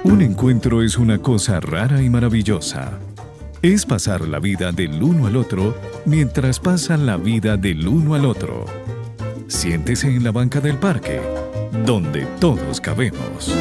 Un encuentro es una cosa rara y maravillosa. Es pasar la vida del uno al otro mientras pasan la vida del uno al otro. Siéntese en la banca del parque, donde todos cabemos.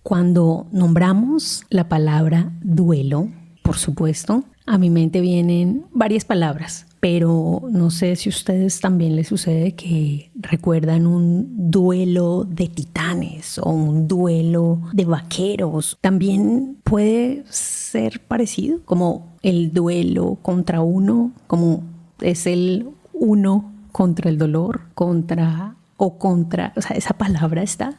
Cuando nombramos la palabra duelo, por supuesto, a mi mente vienen varias palabras, pero no sé si a ustedes también les sucede que recuerdan un duelo de titanes o un duelo de vaqueros. También puede ser parecido, como el duelo contra uno, como es el uno contra el dolor, o sea, esa palabra está.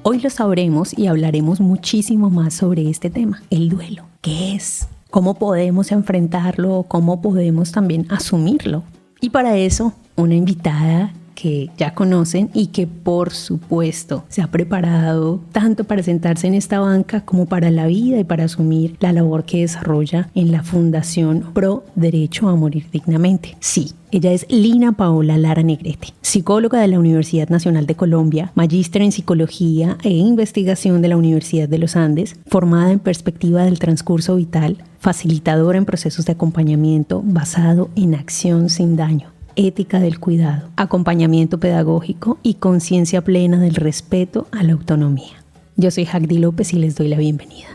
Hoy lo sabremos y hablaremos muchísimo más sobre este tema, el duelo. ¿Qué es? ¿Cómo podemos enfrentarlo? ¿Cómo podemos también asumirlo? Y para eso, una invitada que ya conocen y que por supuesto se ha preparado tanto para sentarse en esta banca como para la vida y para asumir la labor que desarrolla en la Fundación Pro Derecho a Morir Dignamente. Sí, ella es Lina Paola Lara Negrete, psicóloga de la Universidad Nacional de Colombia, magíster en Psicología e Investigación de la Universidad de los Andes, formada en perspectiva del transcurso vital, facilitadora en procesos de acompañamiento basado en acción sin daño, ética del cuidado, acompañamiento pedagógico y conciencia plena del respeto a la autonomía. Yo soy Jacdi López y les doy la bienvenida.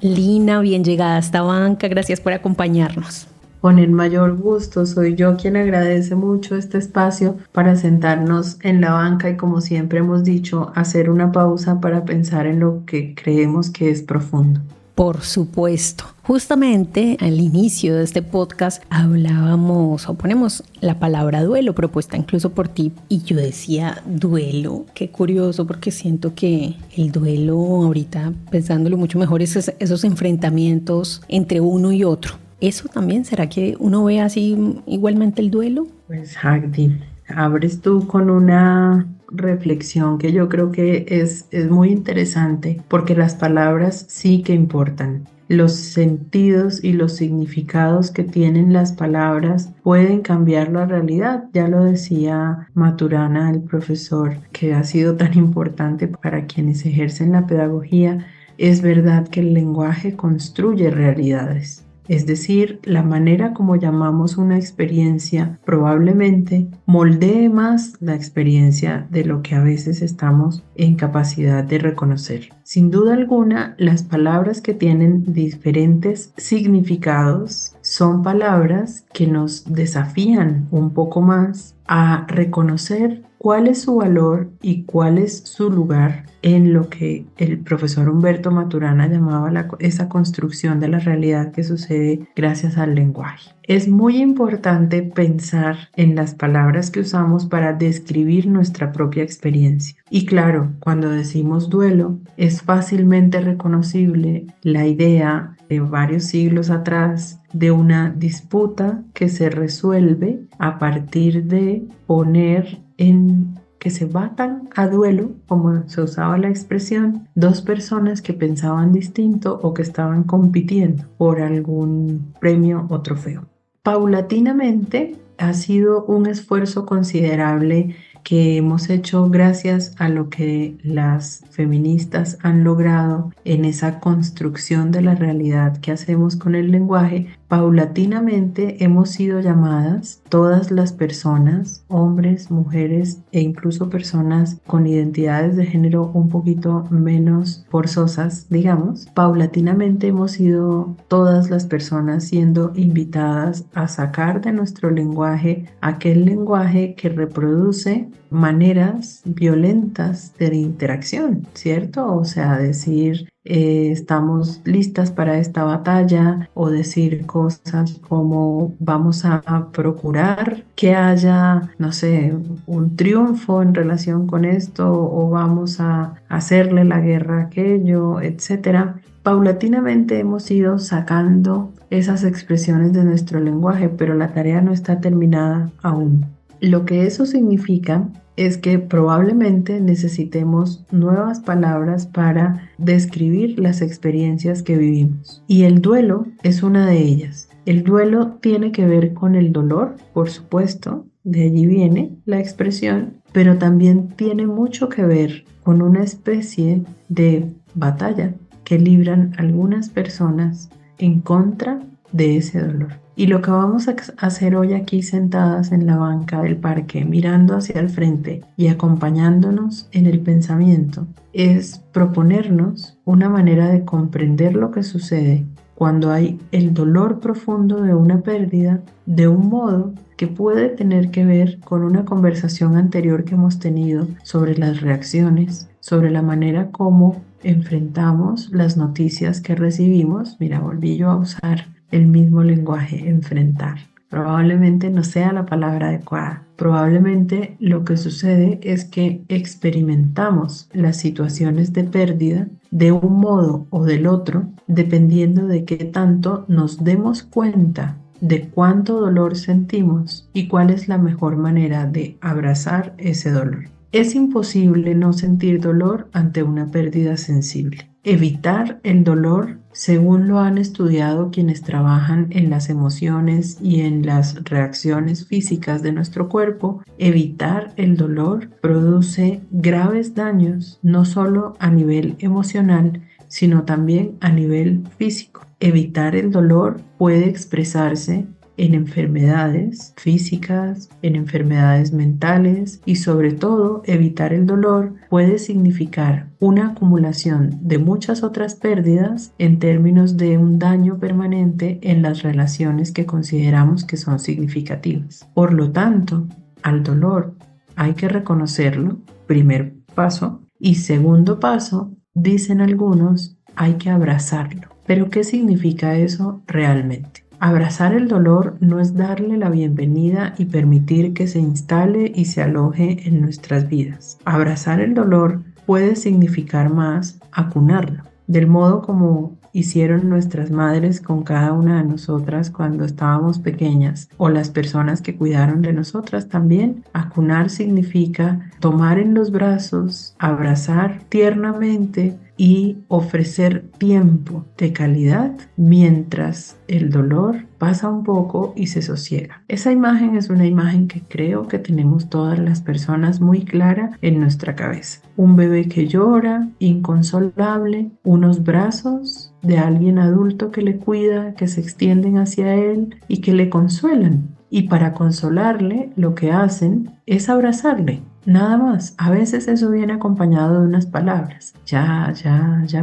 Lina, bien llegada a esta banca, gracias por acompañarnos. Con el mayor gusto, soy yo quien agradece mucho este espacio para sentarnos en la banca y, como siempre hemos dicho, hacer una pausa para pensar en lo que creemos que es profundo. Por supuesto. Justamente al inicio de este podcast hablábamos o ponemos la palabra duelo, propuesta incluso por ti, y yo decía duelo. Qué curioso, porque siento que el duelo, ahorita pensándolo mucho mejor, es esos enfrentamientos entre uno y otro. ¿Eso también será que uno ve así igualmente el duelo? Pues Jacdi, abres tú con una reflexión que yo creo que es muy interesante, porque las palabras sí que importan. Los sentidos y los significados que tienen las palabras pueden cambiar la realidad. Ya lo decía Maturana, el profesor que ha sido tan importante para quienes ejercen la pedagogía. Es verdad que el lenguaje construye realidades. Es decir, la manera como llamamos una experiencia probablemente moldee más la experiencia de lo que a veces estamos en capacidad de reconocer. Sin duda alguna, las palabras que tienen diferentes significados son palabras que nos desafían un poco más a reconocer cuál es su valor y cuál es su lugar en lo que el profesor Humberto Maturana llamaba esa construcción de la realidad que sucede gracias al lenguaje. Es muy importante pensar en las palabras que usamos para describir nuestra propia experiencia. Y claro, cuando decimos duelo, es fácilmente reconocible la idea de varios siglos atrás de una disputa que se resuelve a partir de poner en que se batan a duelo, como se usaba la expresión, dos personas que pensaban distinto o que estaban compitiendo por algún premio o trofeo. Paulatinamente ha sido un esfuerzo considerable que hemos hecho gracias a lo que las feministas han logrado en esa construcción de la realidad que hacemos con el lenguaje. Paulatinamente hemos sido llamadas todas las personas, hombres, mujeres e incluso personas con identidades de género un poquito menos forzosas, digamos. Paulatinamente hemos sido todas las personas siendo invitadas a sacar de nuestro lenguaje aquel lenguaje que reproduce maneras violentas de interacción, ¿cierto? O sea, decir estamos listas para esta batalla, o decir cosas como vamos a procurar que haya, no sé, un triunfo en relación con esto, o vamos a hacerle la guerra a aquello, etcétera. Paulatinamente hemos ido sacando esas expresiones de nuestro lenguaje, pero la tarea no está terminada aún. Lo que eso significa es que probablemente necesitemos nuevas palabras para describir las experiencias que vivimos. Y el duelo es una de ellas. El duelo tiene que ver con el dolor, por supuesto, de allí viene la expresión, pero también tiene mucho que ver con una especie de batalla que libran algunas personas en contra de ese dolor. Y lo que vamos a hacer hoy aquí sentadas en la banca del parque, mirando hacia el frente y acompañándonos en el pensamiento, es proponernos una manera de comprender lo que sucede cuando hay el dolor profundo de una pérdida, de un modo que puede tener que ver con una conversación anterior que hemos tenido sobre las reacciones, sobre la manera como enfrentamos las noticias que recibimos. Mira, volví yo a usar el mismo lenguaje, enfrentar. Probablemente no sea la palabra adecuada. Probablemente lo que sucede es que experimentamos las situaciones de pérdida de un modo o del otro, dependiendo de qué tanto nos demos cuenta de cuánto dolor sentimos y cuál es la mejor manera de abrazar ese dolor. Es imposible no sentir dolor ante una pérdida sensible. Evitar el dolor, según lo han estudiado quienes trabajan en las emociones y en las reacciones físicas de nuestro cuerpo, evitar el dolor produce graves daños, no solo a nivel emocional, sino también a nivel físico. Evitar el dolor puede expresarse en enfermedades físicas, en enfermedades mentales y sobre todo evitar el dolor puede significar una acumulación de muchas otras pérdidas en términos de un daño permanente en las relaciones que consideramos que son significativas. Por lo tanto, al dolor hay que reconocerlo, primer paso, y segundo paso, dicen algunos, hay que abrazarlo. ¿Pero qué significa eso realmente? Abrazar el dolor no es darle la bienvenida y permitir que se instale y se aloje en nuestras vidas. Abrazar el dolor puede significar más acunarlo, del modo como hicieron nuestras madres con cada una de nosotras cuando estábamos pequeñas, o las personas que cuidaron de nosotras también. Acunar significa tomar en los brazos, abrazar tiernamente y ofrecer tiempo de calidad mientras el dolor pasa un poco y se sosiega. Esa imagen es una imagen que creo que tenemos todas las personas muy clara en nuestra cabeza. Un bebé que llora, inconsolable, unos brazos de alguien adulto que le cuida, que se extienden hacia él y que le consuelan. Y para consolarle, lo que hacen es abrazarle. Nada más. A veces eso viene acompañado de unas palabras. Ya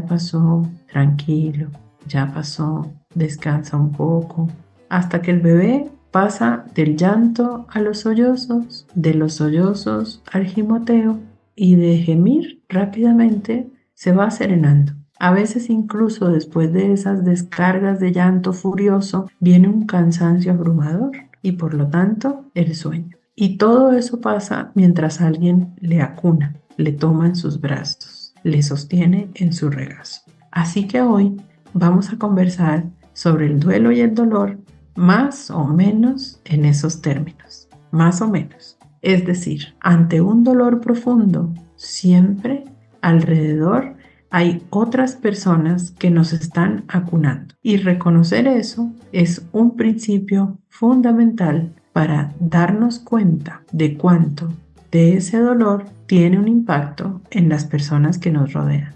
pasó, tranquilo, ya pasó, descansa un poco. Hasta que el bebé pasa del llanto a los sollozos, de los sollozos al gimoteo y de gemir rápidamente se va serenando. A veces incluso después de esas descargas de llanto furioso viene un cansancio abrumador y por lo tanto el sueño. Y todo eso pasa mientras alguien le acuna, le toma en sus brazos, le sostiene en su regazo. Así que hoy vamos a conversar sobre el duelo y el dolor más o menos en esos términos, más o menos. Es decir, ante un dolor profundo, siempre alrededor hay otras personas que nos están acunando. Y reconocer eso es un principio fundamental para darnos cuenta de cuánto de ese dolor tiene un impacto en las personas que nos rodean.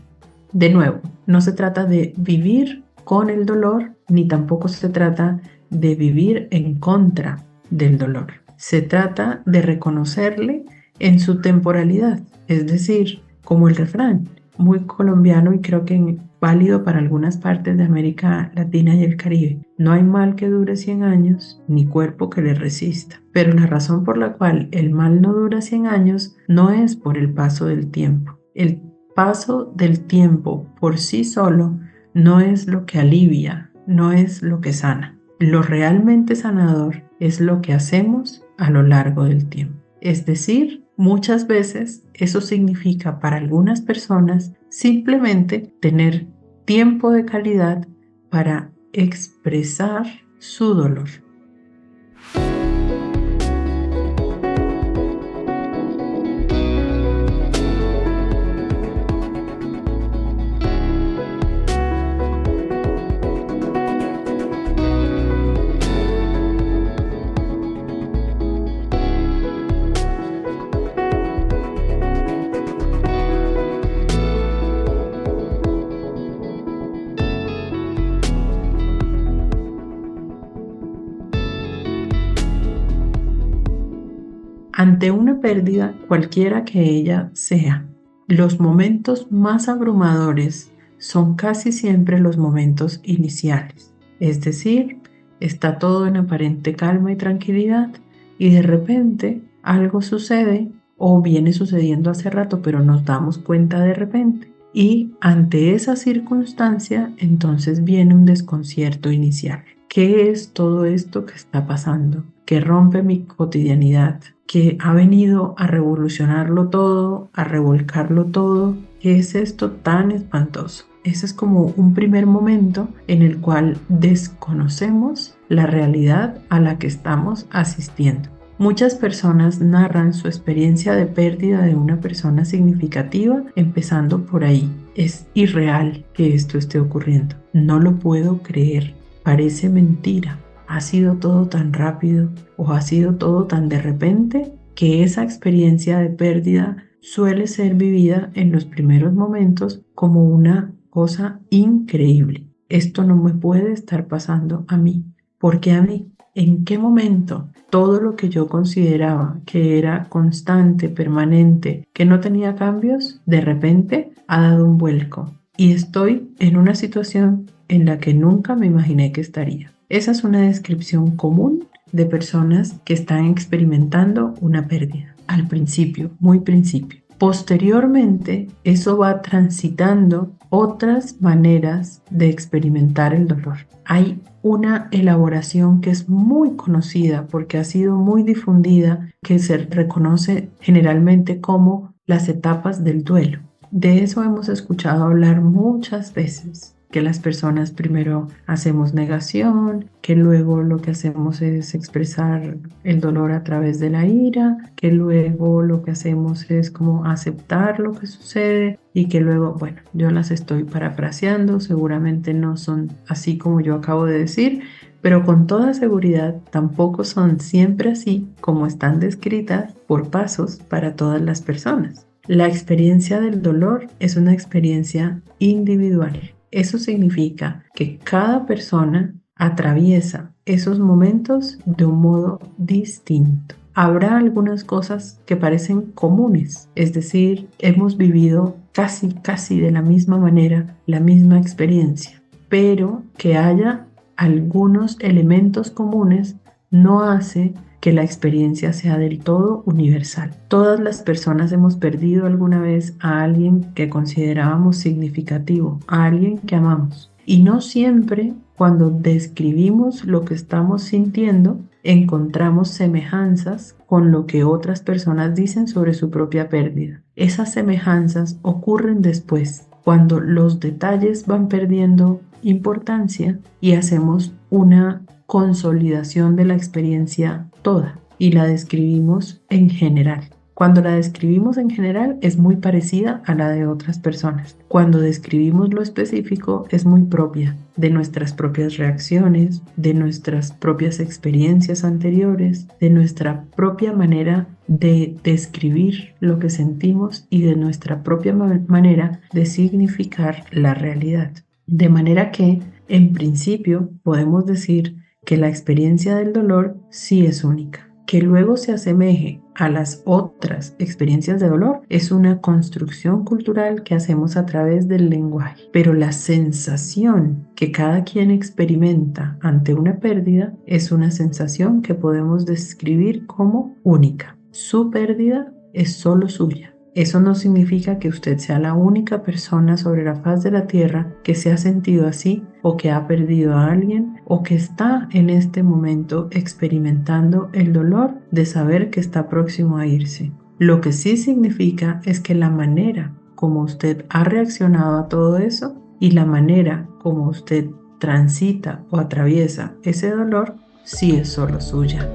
De nuevo, no se trata de vivir con el dolor, ni tampoco se trata de vivir en contra del dolor. Se trata de reconocerle en su temporalidad, es decir, como el refrán, muy colombiano y creo que válido para algunas partes de América Latina y el Caribe. No hay mal que dure 100 años, ni cuerpo que le resista. Pero la razón por la cual el mal no dura 100 años no es por el paso del tiempo. El paso del tiempo por sí solo no es lo que alivia, no es lo que sana. Lo realmente sanador es lo que hacemos a lo largo del tiempo. Es decir, muchas veces eso significa para algunas personas simplemente tener tiempo de calidad para expresar su dolor. Ante una pérdida, cualquiera que ella sea, los momentos más abrumadores son casi siempre los momentos iniciales. Es decir, está todo en aparente calma y tranquilidad y de repente algo sucede o viene sucediendo hace rato, pero nos damos cuenta de repente. Y ante esa circunstancia, entonces viene un desconcierto inicial. ¿Qué es todo esto que está pasando? Que rompe mi cotidianidad, que ha venido a revolucionarlo todo, a revolcarlo todo. ¿Qué es esto tan espantoso? Ese es como un primer momento en el cual desconocemos la realidad a la que estamos asistiendo. Muchas personas narran su experiencia de pérdida de una persona significativa empezando por ahí. Es irreal que esto esté ocurriendo. No lo puedo creer. Parece mentira. Ha sido todo tan rápido o ha sido todo tan de repente que esa experiencia de pérdida suele ser vivida en los primeros momentos como una cosa increíble. Esto no me puede estar pasando a mí. ¿Por qué a mí? ¿En qué momento todo lo que yo consideraba que era constante, permanente, que no tenía cambios, de repente ha dado un vuelco? Y estoy en una situación en la que nunca me imaginé que estaría. Esa es una descripción común de personas que están experimentando una pérdida. Al principio, muy principio. Posteriormente, eso va transitando otras maneras de experimentar el dolor. Hay una elaboración que es muy conocida porque ha sido muy difundida, que se reconoce generalmente como las etapas del duelo. De eso hemos escuchado hablar muchas veces, que las personas primero hacemos negación, que luego lo que hacemos es expresar el dolor a través de la ira, que luego lo que hacemos es como aceptar lo que sucede y que luego, bueno, yo las estoy parafraseando, seguramente no son así como yo acabo de decir, pero con toda seguridad tampoco son siempre así como están descritas por pasos para todas las personas. La experiencia del dolor es una experiencia individual. Eso significa que cada persona atraviesa esos momentos de un modo distinto. Habrá algunas cosas que parecen comunes, es decir, hemos vivido casi de la misma manera la misma experiencia, pero que haya algunos elementos comunes no hace que la experiencia sea del todo universal. Todas las personas hemos perdido alguna vez a alguien que considerábamos significativo, a alguien que amamos. Y no siempre cuando describimos lo que estamos sintiendo, encontramos semejanzas con lo que otras personas dicen sobre su propia pérdida. Esas semejanzas ocurren después, cuando los detalles van perdiendo importancia y hacemos una consolidación de la experiencia toda y la describimos en general. Cuando la describimos en general es muy parecida a la de otras personas. Cuando describimos lo específico es muy propia de nuestras propias reacciones, de nuestras propias experiencias anteriores, de nuestra propia manera de describir lo que sentimos y de nuestra propia manera de significar la realidad. De manera que, en principio, podemos decir que la experiencia del dolor sí es única. Que luego se asemeje a las otras experiencias de dolor es una construcción cultural que hacemos a través del lenguaje. Pero la sensación que cada quien experimenta ante una pérdida es una sensación que podemos describir como única. Su pérdida es solo suya. Eso no significa que usted sea la única persona sobre la faz de la tierra que se ha sentido así o que ha perdido a alguien o que está en este momento experimentando el dolor de saber que está próximo a irse. Lo que sí significa es que la manera como usted ha reaccionado a todo eso y la manera como usted transita o atraviesa ese dolor sí es solo suya.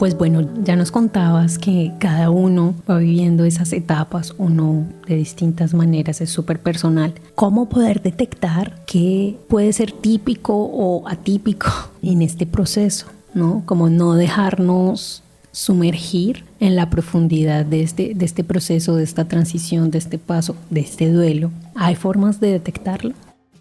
Pues bueno, ya nos contabas que cada uno va viviendo esas etapas, uno de distintas maneras, es súper personal. ¿Cómo poder detectar qué puede ser típico o atípico en este proceso, ¿no? Como no dejarnos sumergir en la profundidad de este proceso, de esta transición, de este paso, de este duelo. ¿Hay formas de detectarlo?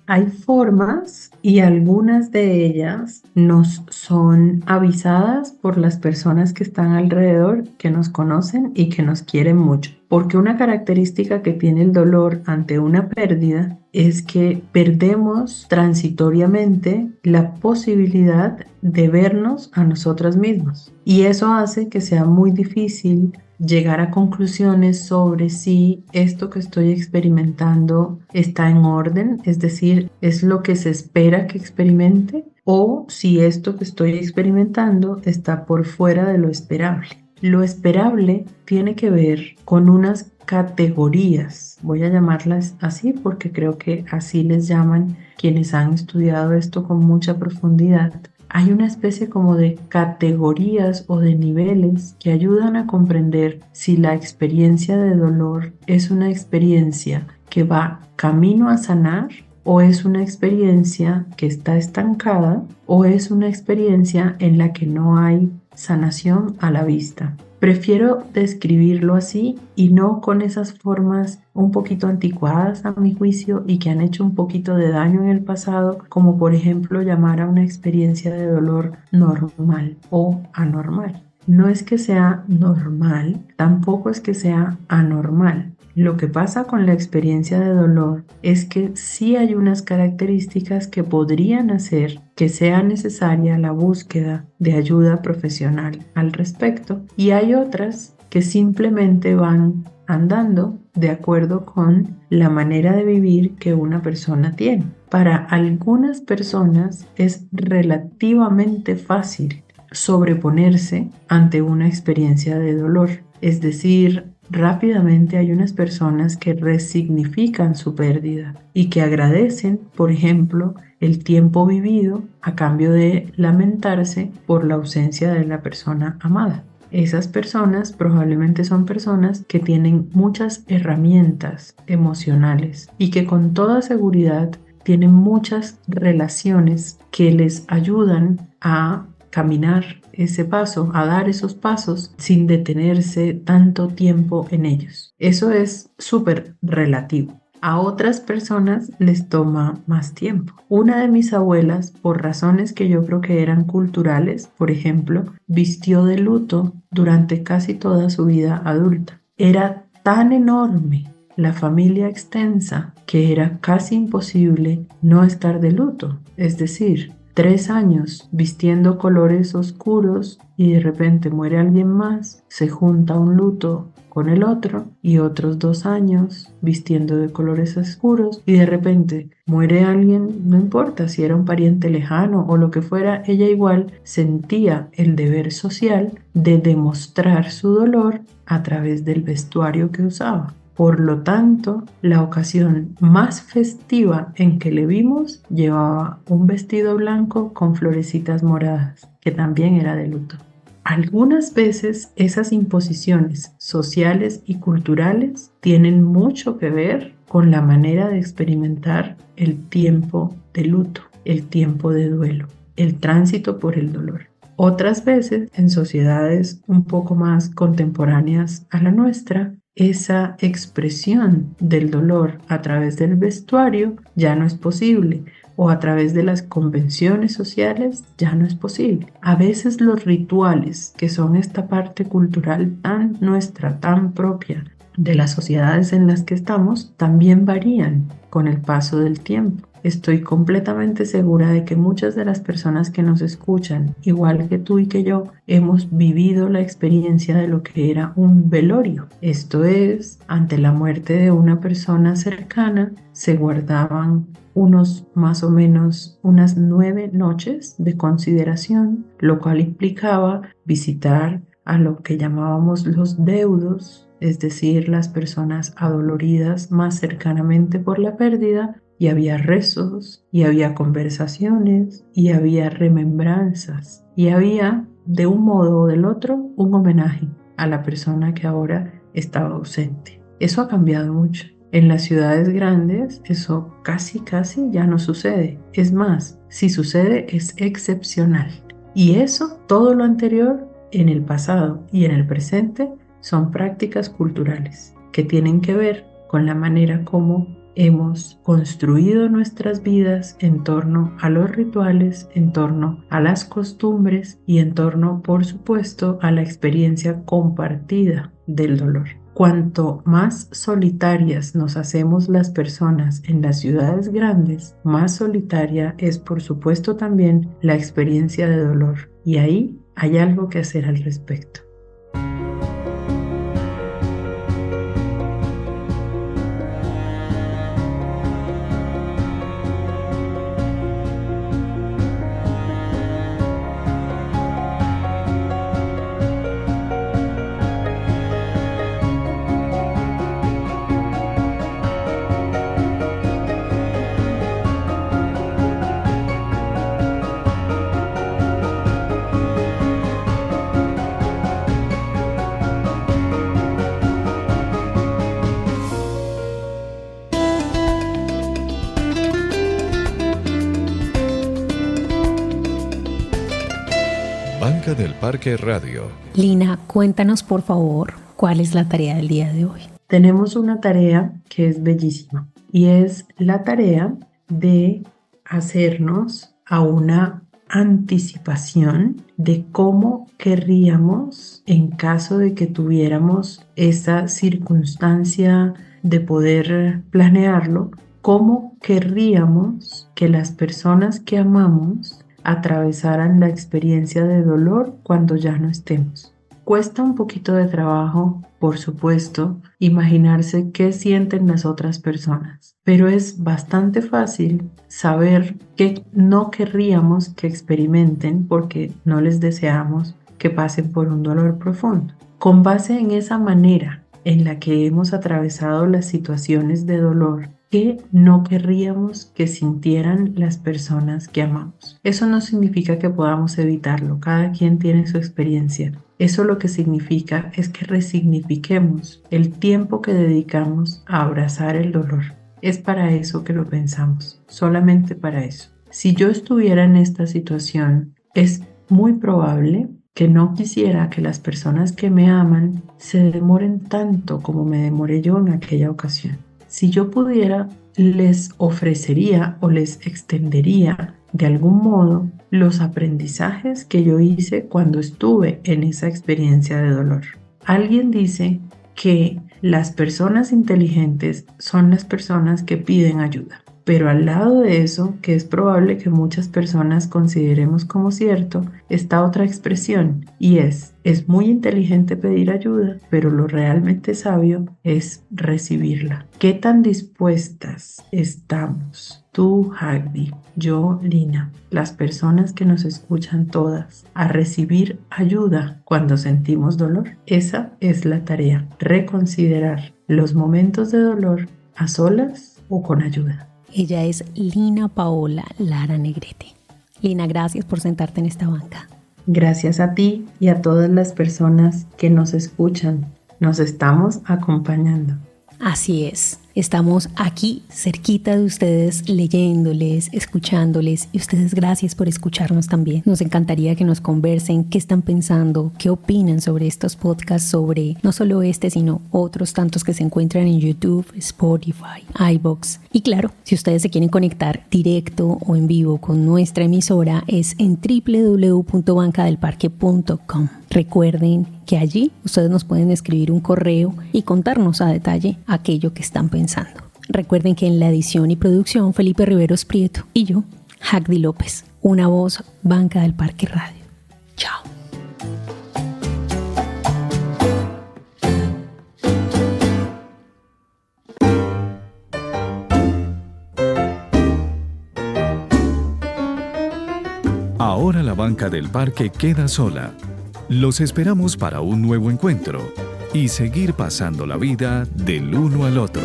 Hay formas y algunas de ellas nos son avisadas por las personas que están alrededor, que nos conocen y que nos quieren mucho. Porque una característica que tiene el dolor ante una pérdida es que perdemos transitoriamente la posibilidad de vernos a nosotras mismos. Y eso hace que sea muy difícil llegar a conclusiones sobre si esto que estoy experimentando está en orden, es decir, es lo que se espera que experimente, o si esto que estoy experimentando está por fuera de lo esperable. Lo esperable tiene que ver con unas categorías, voy a llamarlas así porque creo que así les llaman quienes han estudiado esto con mucha profundidad. Hay una especie como de categorías o de niveles que ayudan a comprender si la experiencia de dolor es una experiencia que va camino a sanar, o es una experiencia que está estancada, o es una experiencia en la que no hay sanación a la vista. Prefiero describirlo así y no con esas formas un poquito anticuadas a mi juicio y que han hecho un poquito de daño en el pasado, como por ejemplo llamar a una experiencia de dolor normal o anormal. No es que sea normal, tampoco es que sea anormal. Lo que pasa con la experiencia de dolor es que sí hay unas características que podrían hacer que sea necesaria la búsqueda de ayuda profesional al respecto, y hay otras que simplemente van andando de acuerdo con la manera de vivir que una persona tiene. Para algunas personas es relativamente fácil sobreponerse ante una experiencia de dolor, es decir, rápidamente hay unas personas que resignifican su pérdida y que agradecen, por ejemplo, el tiempo vivido a cambio de lamentarse por la ausencia de la persona amada. Esas personas probablemente son personas que tienen muchas herramientas emocionales y que con toda seguridad tienen muchas relaciones que les ayudan a caminar ese paso, a dar esos pasos sin detenerse tanto tiempo en ellos. Eso es súper relativo. A otras personas les toma más tiempo. Una de mis abuelas, por razones que yo creo que eran culturales, por ejemplo, vistió de luto durante casi toda su vida adulta. Era tan enorme la familia extensa que era casi imposible no estar de luto. Es decir, 3 años vistiendo colores oscuros y de repente muere alguien más, se junta un luto con el otro y otros 2 años vistiendo de colores oscuros y de repente muere alguien, no importa si era un pariente lejano o lo que fuera, ella igual sentía el deber social de demostrar su dolor a través del vestuario que usaba. Por lo tanto, la ocasión más festiva en que le vimos llevaba un vestido blanco con florecitas moradas, que también era de luto. Algunas veces esas imposiciones sociales y culturales tienen mucho que ver con la manera de experimentar el tiempo de luto, el tiempo de duelo, el tránsito por el dolor. Otras veces, en sociedades un poco más contemporáneas a la nuestra, esa expresión del dolor a través del vestuario ya no es posible, o a través de las convenciones sociales ya no es posible. A veces los rituales, que son esta parte cultural tan nuestra, tan propia de las sociedades en las que estamos, también varían con el paso del tiempo. Estoy completamente segura de que muchas de las personas que nos escuchan, igual que tú y que yo, hemos vivido la experiencia de lo que era un velorio. Esto es, ante la muerte de una persona cercana, se guardaban más o menos unas 9 noches de consideración, lo cual implicaba visitar a lo que llamábamos los deudos, es decir, las personas adoloridas más cercanamente por la pérdida, y había rezos, y había conversaciones, y había remembranzas, y había de un modo o del otro un homenaje a la persona que ahora estaba ausente. Eso ha cambiado mucho. En las ciudades grandes eso casi ya no sucede. Es más, si sucede es excepcional. Y eso, todo lo anterior, en el pasado y en el presente, son prácticas culturales que tienen que ver con la manera como hemos construido nuestras vidas en torno a los rituales, en torno a las costumbres y en torno, por supuesto, a la experiencia compartida del dolor. Cuanto más solitarias nos hacemos las personas en las ciudades grandes, más solitaria es, por supuesto, también la experiencia de dolor. Y ahí hay algo que hacer al respecto. Banca del Parque Radio. Lina, cuéntanos por favor, ¿cuál es la tarea del día de hoy? Tenemos una tarea que es bellísima y es la tarea de hacernos a una anticipación de cómo querríamos, en caso de que tuviéramos esa circunstancia de poder planearlo, cómo querríamos que las personas que amamos atravesaran la experiencia de dolor cuando ya no estemos. Cuesta un poquito de trabajo, por supuesto, imaginarse qué sienten las otras personas, pero es bastante fácil saber qué no querríamos que experimenten porque no les deseamos que pasen por un dolor profundo. Con base en esa manera en la que hemos atravesado las situaciones de dolor, ¿qué no querríamos que sintieran las personas que amamos? Eso no significa que podamos evitarlo, cada quien tiene su experiencia. Eso lo que significa es que resignifiquemos el tiempo que dedicamos a abrazar el dolor. Es para eso que lo pensamos, solamente para eso. Si yo estuviera en esta situación, es muy probable que no quisiera que las personas que me aman se demoren tanto como me demoré yo en aquella ocasión. Si yo pudiera, les ofrecería o les extendería de algún modo los aprendizajes que yo hice cuando estuve en esa experiencia de dolor. Alguien dice que las personas inteligentes son las personas que piden ayuda. Pero al lado de eso, que es probable que muchas personas consideremos como cierto, está otra expresión y es muy inteligente pedir ayuda, pero lo realmente sabio es recibirla. ¿Qué tan dispuestas estamos? Tú, Hagbi, yo, Lina, las personas que nos escuchan todas, a recibir ayuda cuando sentimos dolor. Esa es la tarea, reconsiderar los momentos de dolor a solas o con ayuda. Ella es Lina Paola Lara Negrete. Lina, gracias por sentarte en esta banca. Gracias a ti y a todas las personas que nos escuchan. Nos estamos acompañando. Así es. Estamos aquí cerquita de ustedes, leyéndoles, escuchándoles, y ustedes gracias por escucharnos también. Nos encantaría que nos conversen qué están pensando, qué opinan sobre estos podcasts, sobre no solo este, sino otros tantos que se encuentran en YouTube, Spotify, iVoox. Y claro, si ustedes se quieren conectar directo o en vivo con nuestra emisora, es en www.bancadelparque.com. Recuerden que allí ustedes nos pueden escribir un correo y contarnos a detalle aquello que están pensando. Recuerden que en la edición y producción Felipe Riveros Prieto y yo, Hagbi López, una voz Banca del Parque Radio. Chao. Ahora la Banca del Parque queda sola. Los esperamos para un nuevo encuentro y seguir pasando la vida del uno al otro.